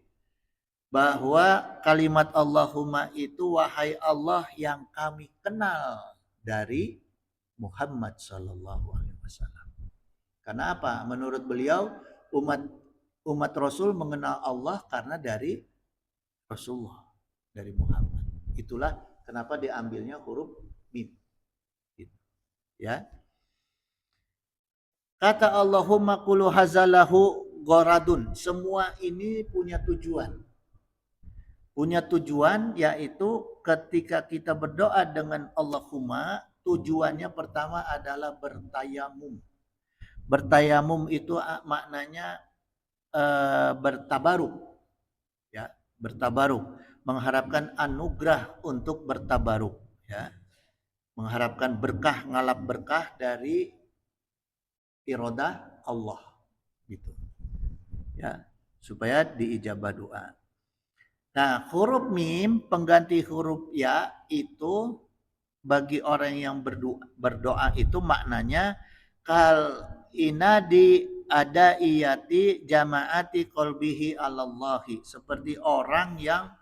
bahwa kalimat Allahumma itu wahai Allah yang kami kenal dari Muhammad Sallallahu Alaihi Wasallam. Karena apa? Menurut beliau umat Rasul mengenal Allah karena dari Rasulullah, dari Muhammad. Itulah kenapa diambilnya huruf mim. Gitu. Ya. Kata Allahumma qulu hazalahu gharadun. Semua ini punya tujuan. Punya tujuan yaitu ketika kita berdoa dengan Allahumma, tujuannya pertama adalah bertayamum. Bertayamum itu maknanya bertabaruk, ya, bertabaruk, mengharapkan anugerah untuk bertabaruk, ya, mengharapkan berkah, ngalap berkah dari irodah Allah, gitu, ya, supaya diijabah doa. Nah, huruf mim pengganti huruf ya itu bagi orang yang berdoa itu maknanya kal inadi ada iyati jamaati kolbihi alallahi, seperti orang yang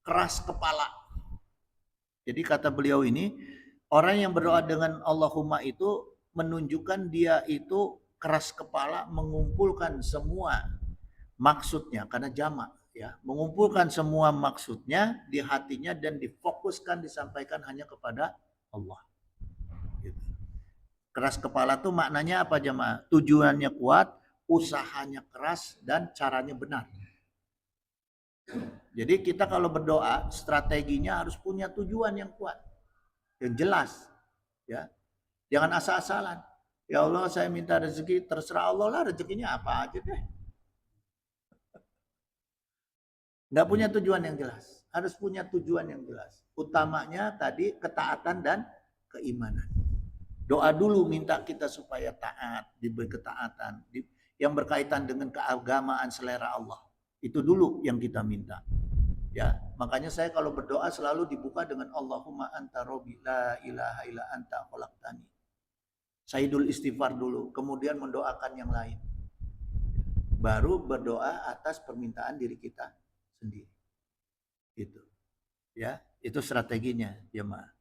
keras kepala. Jadi kata beliau ini, orang yang berdoa dengan Allahumma itu menunjukkan dia itu keras kepala, mengumpulkan semua maksudnya, karena jamak, ya, mengumpulkan semua maksudnya di hatinya dan difokuskan, disampaikan hanya kepada Allah. Gitu. Keras kepala tuh maknanya apa jemaah? Tujuannya kuat, usahanya keras, dan caranya benar. Jadi kita kalau berdoa, strateginya harus punya tujuan yang kuat, yang jelas, ya. Jangan asal-asalan. Ya Allah, saya minta rezeki, terserah Allah lah rezekinya apa aja deh. Nggak punya tujuan yang jelas. Harus punya tujuan yang jelas. Utamanya tadi ketaatan dan keimanan. Doa dulu minta kita supaya taat, diberi ketaatan. Yang berkaitan dengan keagamaan selera Allah. Itu dulu yang kita minta. Ya, makanya saya kalau berdoa selalu dibuka dengan Allahumma anta robbi la ilaha illa anta khalaqtani. Sayyidul istighfar dulu, kemudian mendoakan yang lain. Baru berdoa atas permintaan diri kita sendiri. Gitu. Ya, itu strateginya, jemaah.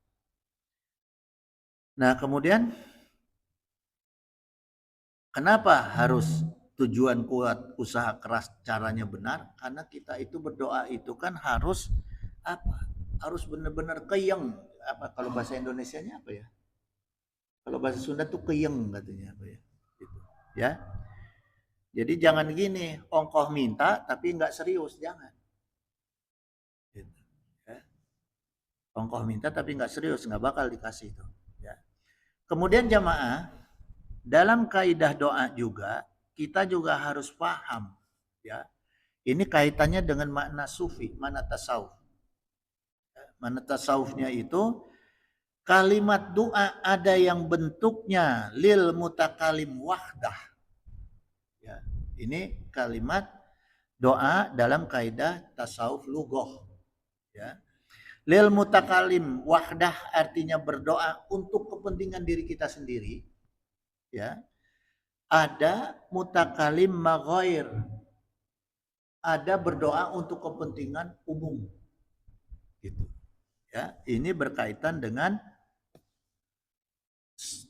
Nah, kemudian kenapa harus tujuan kuat, usaha keras, caranya benar? Karena kita itu berdoa itu kan harus apa? Harus benar-benar keyeng. Apa kalau bahasa Indonesianya apa ya? Kalau bahasa Sunda tuh keyeng katanya apa ya? Gitu. Ya. Jadi jangan gini, ongkoh minta tapi nggak serius, jangan. Gitu. Ya. Ongkoh minta tapi nggak serius, nggak bakal dikasih itu. Ya. Kemudian jamaah, dalam kaidah doa juga kita juga harus paham, ya. Ini kaitannya dengan makna sufi, makna tasawuf. Makna tasawufnya itu kalimat doa ada yang bentuknya lil mutakalim wahdah. Ya, ini kalimat doa dalam kaidah tasawuf lughah. Ya. Lil mutakalim wahdah artinya berdoa untuk kepentingan diri kita sendiri. Ya. Ada mutakalim maghair. Ada berdoa untuk kepentingan umum. Gitu. Ya, ini berkaitan dengan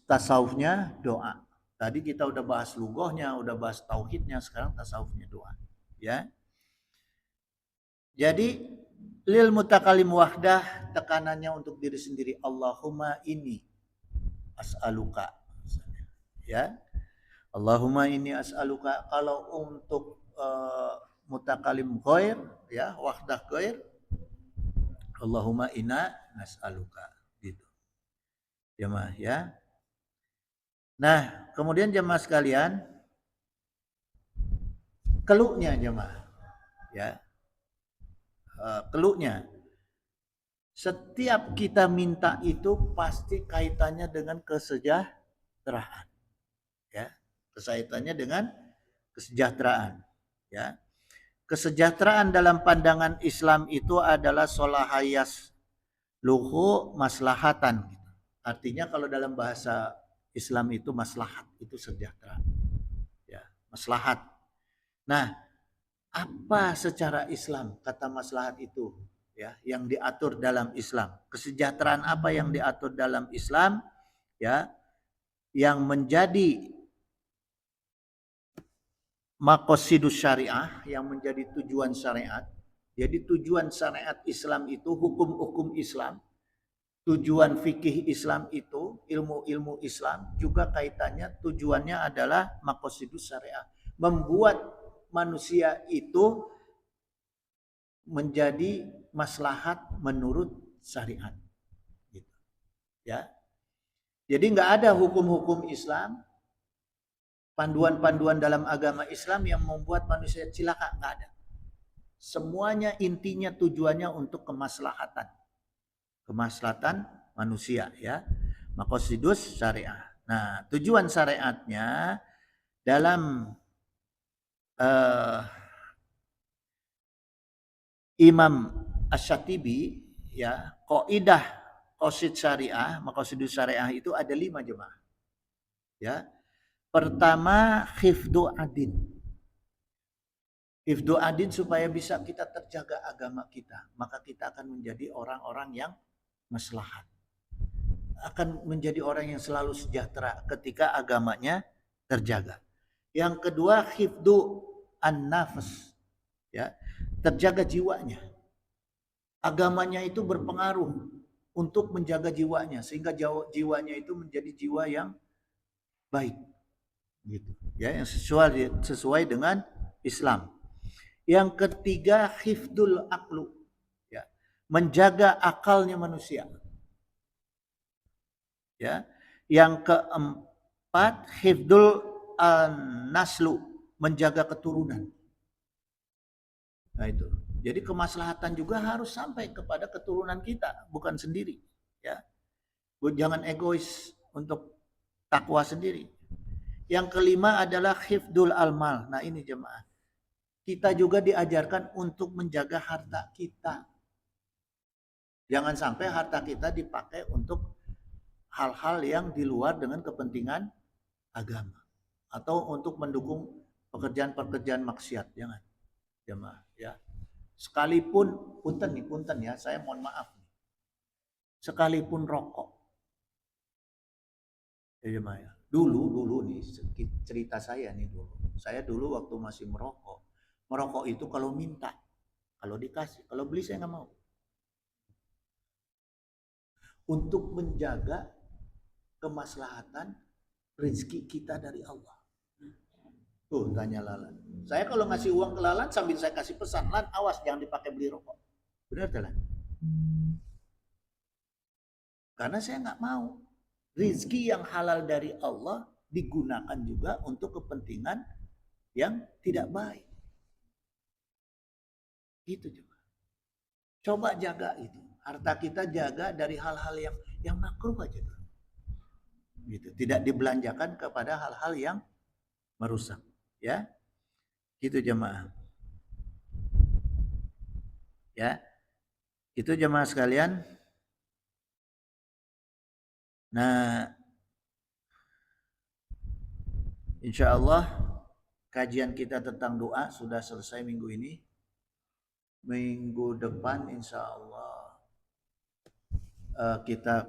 tasawufnya doa. Tadi kita udah bahas lugohnya, udah bahas tauhidnya, sekarang tasawufnya doa. Ya. Jadi lil mutakalim wahdah tekanannya untuk diri sendiri. Allahumma ini as'aluka. Ya. Allahumma ini as'aluka. Kalau untuk mutakalim ghair, ya, wahdah ghair, Allahumma inna nas'aluka. Gitu. Jemaah ya. Nah, kemudian jemaah sekalian, keluhnya jemaah, ya, keluhnya. Setiap kita minta itu pasti kaitannya dengan kesejahteraan, ya, kaitannya dengan kesejahteraan, ya. Kesejahteraan dalam pandangan Islam itu adalah solahayas luhu maslahatan. Artinya kalau dalam bahasa Islam itu maslahat, itu sejahtera. Ya, maslahat. Nah, apa secara Islam kata maslahat itu? Ya, yang diatur dalam Islam. Kesejahteraan apa yang diatur dalam Islam? Ya, yang menjadi maqasidus syariah, yang menjadi tujuan syariat. Jadi tujuan syariat Islam itu hukum-hukum Islam. Tujuan fikih Islam itu, ilmu-ilmu Islam juga kaitannya tujuannya adalah maqasidus syariah. Membuat manusia itu menjadi maslahat menurut syariat. Gitu. Ya. Jadi nggak ada hukum-hukum Islam, panduan-panduan dalam agama Islam yang membuat manusia cilaka, nggak ada. Semuanya intinya tujuannya untuk kemaslahatan. Kemaslahatan manusia, ya. Maqasidus syariah. Nah, tujuan syariatnya dalam Imam Asy-Syatibi, ya, kaidah qasid syariah, maqasidus syariah itu ada 5 jemaah. Ya. Pertama, hifdzu adin. Hifdzu adin supaya bisa kita terjaga agama kita, maka kita akan menjadi orang-orang yang maslahat. Akan menjadi orang yang selalu sejahtera ketika agamanya terjaga. Yang kedua, hifdzu an-nafs. Ya, terjaga jiwanya. Agamanya itu berpengaruh untuk menjaga jiwanya sehingga jiwanya itu menjadi jiwa yang baik. Gitu. Ya, yang sesuai dengan Islam. Yang ketiga, hifdul aqlu, ya, menjaga akalnya manusia. Ya. Yang keempat, hifdul naslu, menjaga keturunan. Nah itu. Jadi kemaslahatan juga harus sampai kepada keturunan kita, bukan sendiri. Ya. Jangan egois untuk takwa sendiri. Yang kelima adalah hifdul almal. Nah ini jemaah. kita juga diajarkan untuk menjaga harta kita. Jangan sampai harta kita dipakai untuk hal-hal yang di luar dengan kepentingan agama atau untuk mendukung pekerjaan-pekerjaan maksiat. Jangan, jemaah ya. Sekalipun punten ya, saya mohon maaf nih. Sekalipun rokok. Ya jemaah ya. Dulu nih cerita saya nih dulu. Saya dulu waktu masih merokok. Merokok itu kalau minta, kalau dikasih, kalau beli saya nggak mau. Untuk menjaga kemaslahatan rezeki kita dari Allah. Tuh tanya Lalan. Saya kalau ngasih uang ke Lalan sambil saya kasih pesan, Lan awas jangan dipakai beli rokok. Benar tak Lan? Karena saya nggak mau rezeki yang halal dari Allah digunakan juga untuk kepentingan yang tidak baik. Gitu juga. Coba jaga itu. Harta kita jaga dari hal-hal yang makruh aja. Gitu. Tidak dibelanjakan kepada hal-hal yang merusak, ya. Gitu jemaah. Ya. Itu jemaah sekalian. Nah, insya Allah kajian kita tentang doa sudah selesai minggu ini. Minggu depan insya Allah kita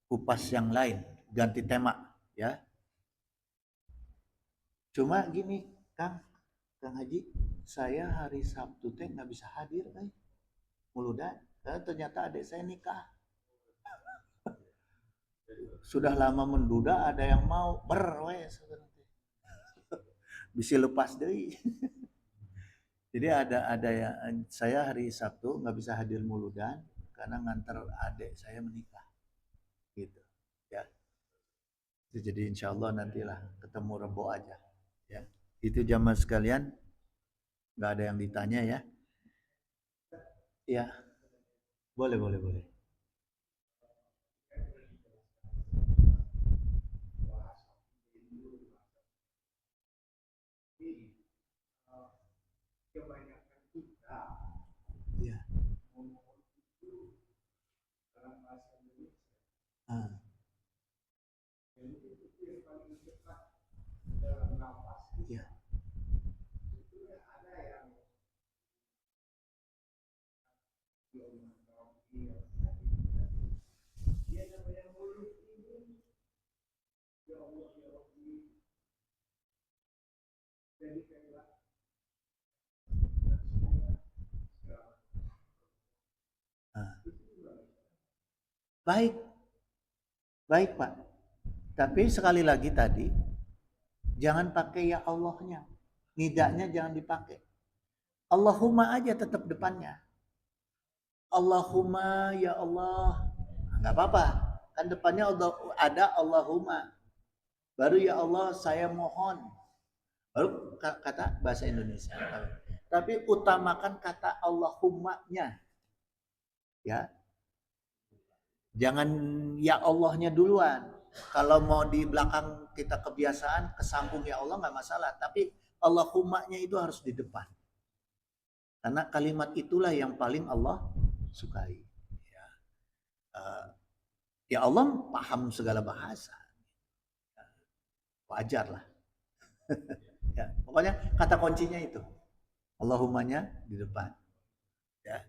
kupas yang lain, ganti tema ya. Cuma gini Kang Haji, saya hari Sabtu teh nggak bisa hadir muludan karena ternyata adik saya nikah. Sudah lama menduda, ada yang mau bisa lepas deh. Jadi ada yang saya hari Sabtu nggak bisa hadir muludan karena nganter adik saya menikah, gitu ya. Jadi insya Allah nantilah ketemu Rebo aja, ya. Itu jamaah sekalian, nggak ada yang ditanya ya? Ya, boleh. Ya. Ah. Ya. Ah. Baik, baik Pak. Tapi sekali lagi tadi, jangan pakai ya Allahnya. Nidaknya jangan dipakai. Allahumma aja tetap depannya. Allahumma ya Allah. Nggak apa-apa. Kan depannya ada Allahumma. Baru ya Allah saya mohon. Baru kata bahasa Indonesia. Tapi utamakan kata Allahummanya. Ya. Jangan ya Allahnya duluan. Kalau mau di belakang kita kebiasaan kesambung ya Allah nggak masalah. Tapi Allahummanya itu harus di depan. Karena kalimat itulah yang paling Allah sukai. Ya, ya Allah paham segala bahasa. Wajar lah. Ya, pokoknya kata kuncinya itu. Allahummanya di depan. Ya.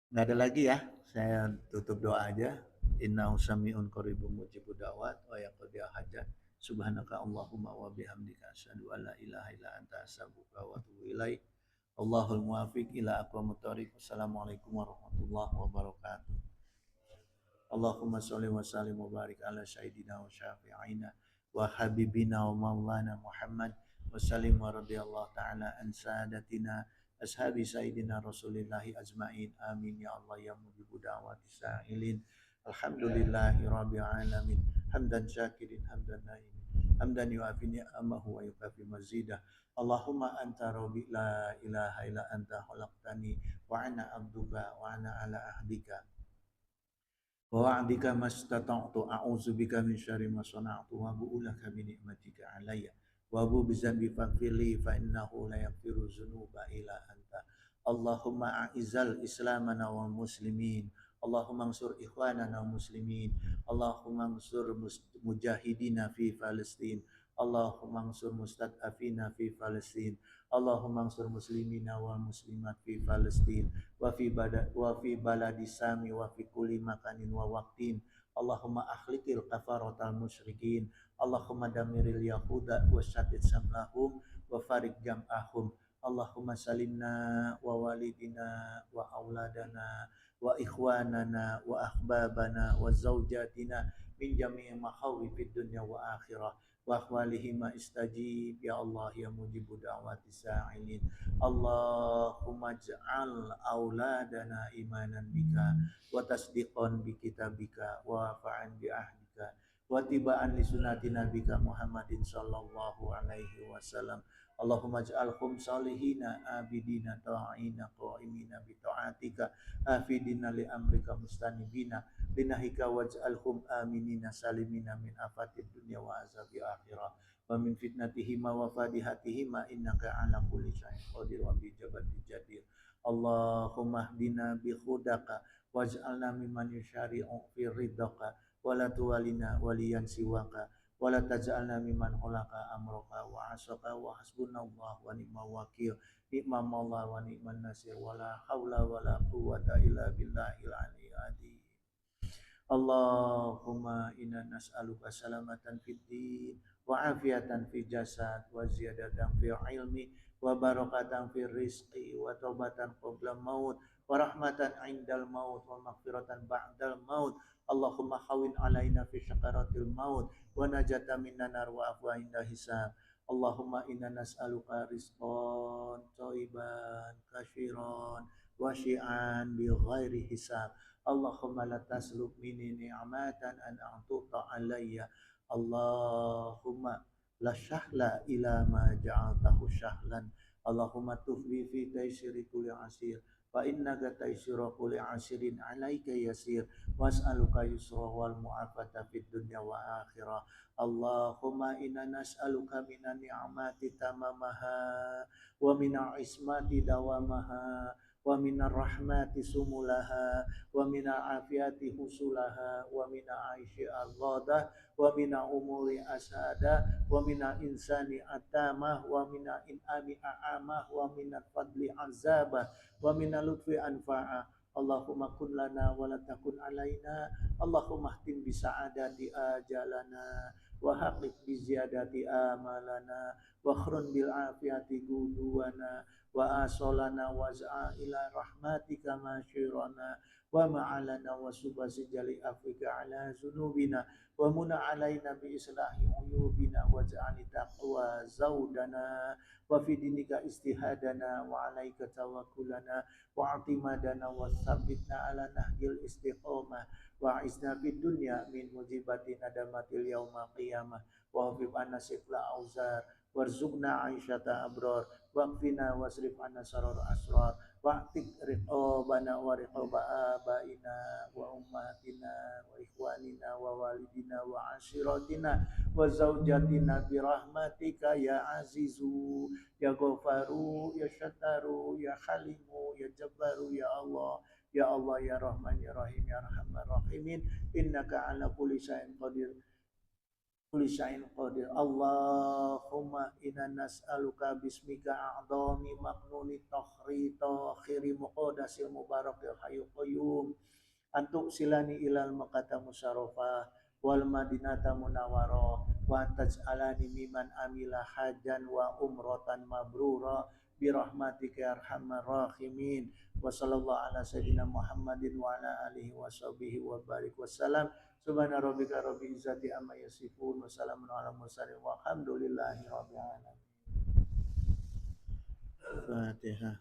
Nggak ada lagi ya. Saya tutup doa aja. Innahu sami'un qaribun mujibud da'wat wa yaqdi hajat. Subhanaka Allahumma wa bihamdika asyhadu an la ilaha illa anta astaghfiruka wa atubu ilaik. Allahul muwaffiq ila aqwamit thoriq. Wassalamualaikum warahmatullahi wabarakatuh. Allahumma sholli wa sallim wa barik ala sayyidina wa syafi'ina wa habibina wa maulana Muhammad wa sallim wa radiyallahu ta'ala an sadatina ashabi sayyidina rasulillahi ajma'in. Amin ya Allah ya mujibu da'wati sa'ilin. Alhamdulillahi rabbil alamin. Hamdan syakirin hamdan naimin. Hamdan yu'afi ni'amahu wa yukafi mazidah. Allahumma anta rabbi la ilaha illa anta khalaqtani wa ana abduka wa ana ala ahdika wa wa'dika mastata'tu a'udzubika min syarri ma sana'tu wa bu'ulaka bi ni'matika alayya wa bu bizanbi faghfirli fa innahu la yaghfiru dzunuba illa anta. Allahumma a'izal islamana wal muslimin, Allahumma ansur ikhwanana muslimin, Allahumma ansur mujahidina fi Palestin, Allahumma ansur mustad'afina fi Palestin, Allahumma ansur muslimina wal muslimat fi Palestin wa fi baladi sami wa fi kulli makanin wa waqtin. Allahumma akhliqil kafaratal musyrikin, Allahumma damiril yahuda wa syatid samlahum wa farik jam'ahum. Allahumma salimna wa walidina wa auladana wa ikhwanana wa ahbabana wa zawjatina min jami'i makhawifid dunya wa akhirah wa ahwalihima istajib ya Allah ya mujibu da'wati sa'ilin. Allahumma ja'al auladana imanan bika wa tasdiqan bi kitabika wa fa'an bi ahdika wa tibaan li sunnati nabika Muhammadin sallallahu alaihi wasallam. Allahumma ja'alhum salihina abidina ta'ina qa'imina bi ta'atika afidina li amrika mustanibina linahika waj'alhum aminina salimina min afatid dunya wa azabi akhirah wa min fitnatihima wa fadihatihima innaka ala kulli syai'in qadir wa bi jabati jadir. Allahumma hdina bi hudaka waj'alna mimman yusyari'u fi ridhaka wala tuwalina waliyan siwaka wala taj'alna mimman hulaka amroka wa asaka wa hasbunallah wa ni'mal wakil ni'mal maula wa ni'man nasir wala haula wala quwwata illa billahil aliyyil azim. Allahumma inna nas'aluka salamatan fid din wa afiatan fil jasad wa ziyadatan fil ilmi wa barakatan fil rizqi wa taubatan qabla maut wa rahmatan indal maut wa maghfiratan ba'dal maut. Allahumma hawin alaina fi syakaratil maut wa najata minan nar wa afwa inda hisab. Allahumma inna nas'aluka rizqan thayyiban katsiran wasi'an bi ghairi hisab. Allahumma la taslub minni ni'matan an a'tuta alayya. Allahumma la syahla ila ma ja'altahu syahlan. Allahumma tufli fi taysiri kulli asir fa innaka taysiru kulli asirin alaika yasir was'aluka yusra wal mu'afata fid dunya wa akhirah. Allahumma inna nas'aluka minan ni'mati tamamaha wa minal ismati dawamaha wa minar rahmati sumulaha wa mina afiyati husulaha wa mina aishi al-ghadah wa mina umuri asada wa mina insani atamah wa mina in'ami a'amah wa mina fadli azabah wa mina lutfi anfa'ah. Allahumma kun lana wa la takun alaina. Allahumma htim bi sa'adati ajalana wa haqiq bi ziyadati amalana wa khrun bil afiyati guduwana wa asolana wa za'a ila rahmatika masyirana wa ma'alana wa subasi jali afrika ala zunubina wa muna alaina bi islahi uyubina wa ja'ali taqwa zaudana wa fi dinika istihadana wa alaika tawakkulana wa atimadana wa sabitna ala nahjil istiqomah wa isna fid dunya min mujibati nadamatil yaumil qiyamah wa hafib anna sifla auzar warzuqna aisyata abrar waqfina wasrif anna sarar asrar wa'tik riqabana wa riqaba abaina wa ummatina wa ikhwanina wa walidina wa ashiratina wa zawjatina bi rahmatika ya azizu ya ghafaru ya syataru ya halimu ya jabbaru ya Allah ya Allah ya Rahman ya Rahim ya Arhamar Rahimin innaka ala kulli syai'in qadir kulli syai'in qadir. Allahumma inna nas'aluka bismika a'dhami maknuni takhri takhiri muqaddasil mubarakil hayyul qayyum antuk silani ilal makata musyarafah wal madinata munawwarah wa taj'alani miman amila hajan wa umratan mabrura bi rahmatika ya arhamar rahimin wa sallallahu ala sayyidina Muhammadin wa ala alihi wa sahbihi wa barik wasallam. Subhana rabbika rabbil izzati amma yasifun wa salamun ala mursalin walhamdulillahi rabbil alamin. Fatihah.